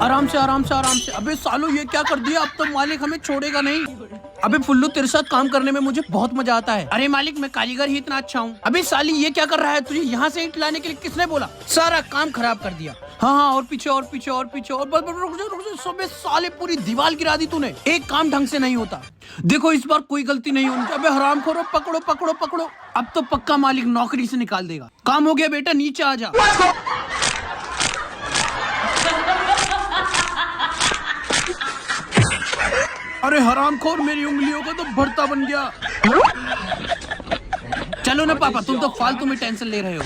आराम से आराम से आराम से। अबे सालो ये क्या कर दिया, अब तो मालिक हमें छोड़ेगा नहीं। अबे फुल्लू तेरे साथ काम करने में मुझे बहुत मजा आता है। अरे मालिक मैं कारीगर ही इतना अच्छा हूँ। अबे साली ये क्या कर रहा है, तुझे यहाँ से ईंट लाने के लिए किसने बोला? सारा काम खराब कर दिया। हाँ हाँ और पीछे और पीछे और पीछे और बस रुक जा सबे साले पूरी दीवार गिरा दी तूने। एक काम ढंग से नहीं होता। देखो इस बार कोई गलती नहीं होनी चाहिए। अबे हरामखोरो पकड़ो पकड़ो पकड़ो। अब तो पक्का मालिक नौकरी से निकाल देगा। काम हो गया बेटा, नीचे आ जा। अरे हरामखोर मेरी उंगलियों का तो भरता बन गया। चलो ना पापा, तुम तो फालतू में टेंशन ले रहे हो।